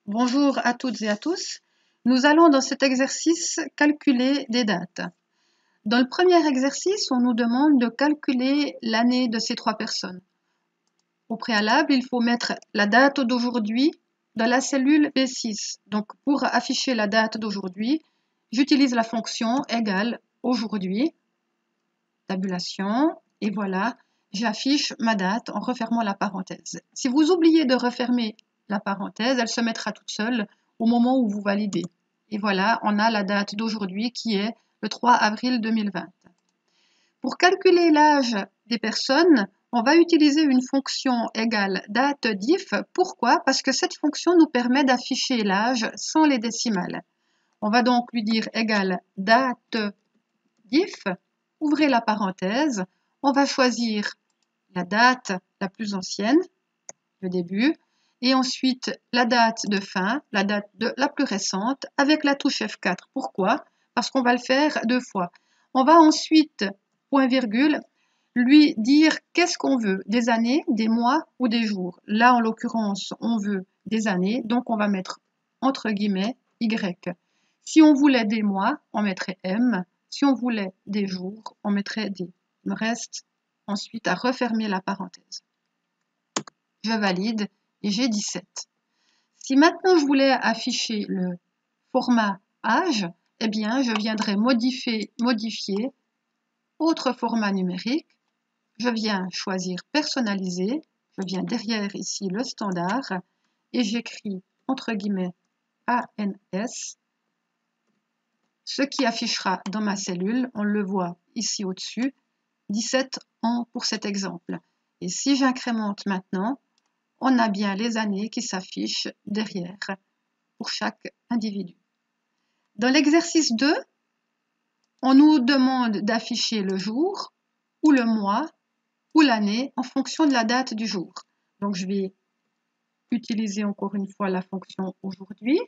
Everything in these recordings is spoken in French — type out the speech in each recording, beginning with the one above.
Bonjour à toutes et à tous. Nous allons dans cet exercice calculer des dates. Dans le premier exercice, on nous demande de calculer l'année de ces trois personnes. Au préalable, il faut mettre la date d'aujourd'hui dans la cellule B6. Donc, pour afficher la date d'aujourd'hui, j'utilise la fonction égale aujourd'hui, tabulation, et voilà, j'affiche ma date en refermant la parenthèse. Si vous oubliez de refermer la parenthèse, elle se mettra toute seule au moment où vous validez. Et voilà, on a la date d'aujourd'hui qui est le 3 avril 2020. Pour calculer l'âge des personnes, on va utiliser une fonction égale date diff. Pourquoi? Parce que cette fonction nous permet d'afficher l'âge sans les décimales. On va donc lui dire égale date diff. Ouvrez la parenthèse, on va choisir la date la plus ancienne, le début, et ensuite la date de fin, la date la plus récente, avec la touche F4. Pourquoi? Parce qu'on va le faire deux fois. On va ensuite, point virgule, lui dire qu'est-ce qu'on veut, des années, des mois ou des jours. Là, en l'occurrence, on veut des années, donc on va mettre entre guillemets Y. Si on voulait des mois, on mettrait M. Si on voulait des jours, on mettrait D. Il me reste ensuite à refermer la parenthèse. Je valide et j'ai 17. Si maintenant je voulais afficher le format âge, eh bien je viendrai modifier autre format numérique. Je viens choisir personnaliser. Je viens derrière ici le standard et j'écris entre guillemets ANS. Ce qui affichera dans ma cellule, on le voit ici au-dessus, 17 ans pour cet exemple. Et si j'incrémente maintenant, on a bien les années qui s'affichent derrière pour chaque individu. Dans l'exercice 2, on nous demande d'afficher le jour ou le mois ou l'année en fonction de la date du jour. Donc je vais utiliser encore une fois la fonction aujourd'hui.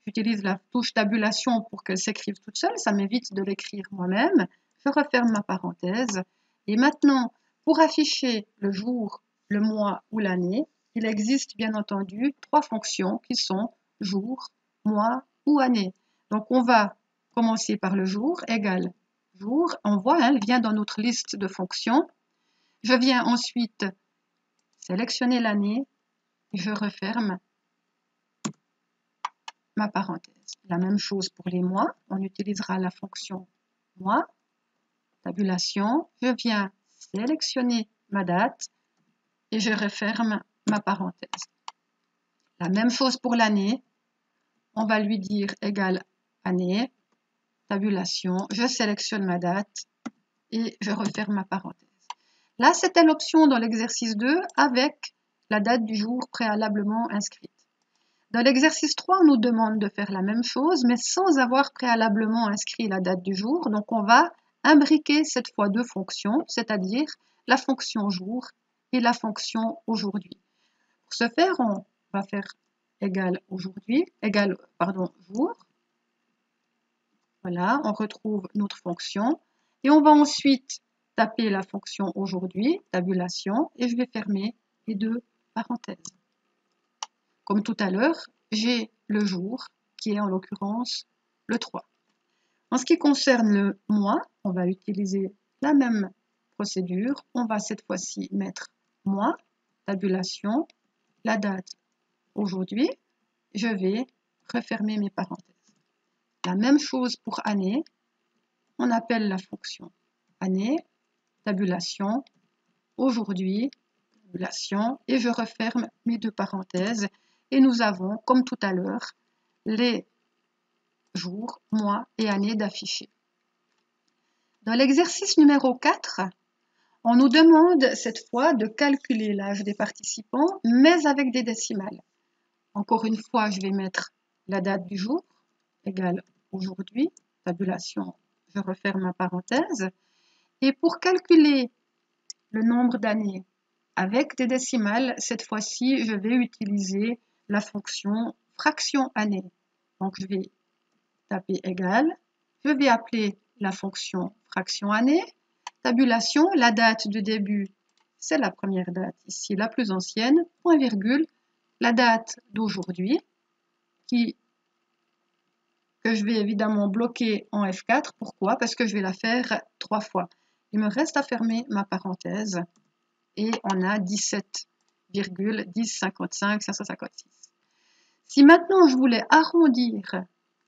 J'utilise la touche tabulation pour qu'elle s'écrive toute seule, ça m'évite de l'écrire moi-même. Je referme ma parenthèse. Et maintenant, pour afficher le jour, le mois ou l'année, il existe bien entendu trois fonctions qui sont jour, mois ou année. Donc on va commencer par le jour, égale jour. On voit, elle vient dans notre liste de fonctions. Je viens ensuite sélectionner l'année et je referme ma parenthèse. La même chose pour les mois, on utilisera la fonction mois, tabulation, je viens sélectionner ma date et je referme ma parenthèse. La même chose pour l'année, on va lui dire égale année, tabulation, je sélectionne ma date et je referme ma parenthèse. Là, c'était l'option dans l'exercice 2 avec la date du jour préalablement inscrite. Dans l'exercice 3, on nous demande de faire la même chose, mais sans avoir préalablement inscrit la date du jour. Donc, on va imbriquer cette fois deux fonctions, c'est-à-dire la fonction jour et la fonction aujourd'hui. Pour ce faire, on va faire égal aujourd'hui, égal, jour. Voilà, on retrouve notre fonction. Et on va ensuite taper la fonction aujourd'hui, tabulation, et je vais fermer les deux parenthèses. Comme tout à l'heure, j'ai le jour, qui est en l'occurrence le 3. En ce qui concerne le mois, on va utiliser la même procédure. On va cette fois-ci mettre mois, tabulation, la date aujourd'hui. Je vais refermer mes parenthèses. La même chose pour année. On appelle la fonction année, tabulation, aujourd'hui, tabulation, et je referme mes deux parenthèses. Et nous avons, comme tout à l'heure, les jours, mois et années d'afficher. Dans l'exercice numéro 4, on nous demande cette fois de calculer l'âge des participants, mais avec des décimales. Encore une fois, je vais mettre la date du jour, égale aujourd'hui, tabulation, je referme ma parenthèse. Et pour calculer le nombre d'années avec des décimales, cette fois-ci, je vais utiliser la fonction fraction année. Donc, je vais taper égal. Je vais appeler la fonction fraction année. Tabulation, la date de début, c'est la première date ici, la plus ancienne. Point virgule, la date d'aujourd'hui. partie que je vais évidemment bloquer en F4. Pourquoi? Parce que je vais la faire 3 fois. Il me reste à fermer ma parenthèse et on a 17,1055 556. Si maintenant je voulais arrondir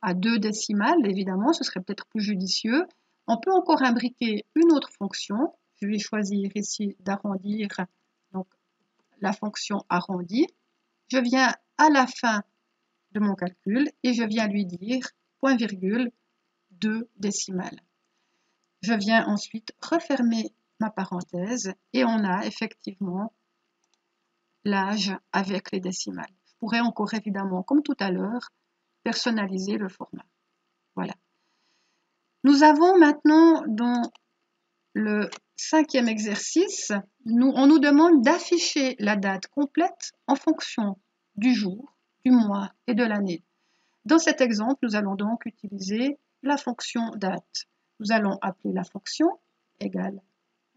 à 2 décimales, évidemment, ce serait peut-être plus judicieux. On peut encore imbriquer une autre fonction. Je vais choisir ici d'arrondir, donc la fonction arrondie. Je viens à la fin de mon calcul et je viens lui dire point virgule 2 décimales. Je viens ensuite refermer ma parenthèse et on a effectivement l'âge avec les décimales. Je pourrais encore évidemment, comme tout à l'heure, personnaliser le format. Voilà. Nous avons maintenant dans le 5e exercice, on nous demande d'afficher la date complète en fonction du jour, du mois et de l'année. Dans cet exemple, nous allons donc utiliser la fonction date. Nous allons appeler la fonction égale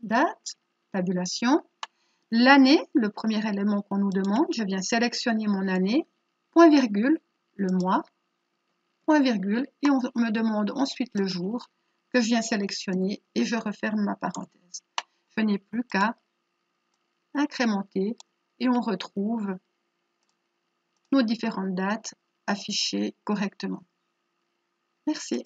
date, tabulation. L'année, le premier élément qu'on nous demande, je viens sélectionner mon année, point virgule, le mois, point virgule, et on me demande ensuite le jour que je viens sélectionner et je referme ma parenthèse. Je n'ai plus qu'à incrémenter et on retrouve nos différentes dates affichées correctement. Merci.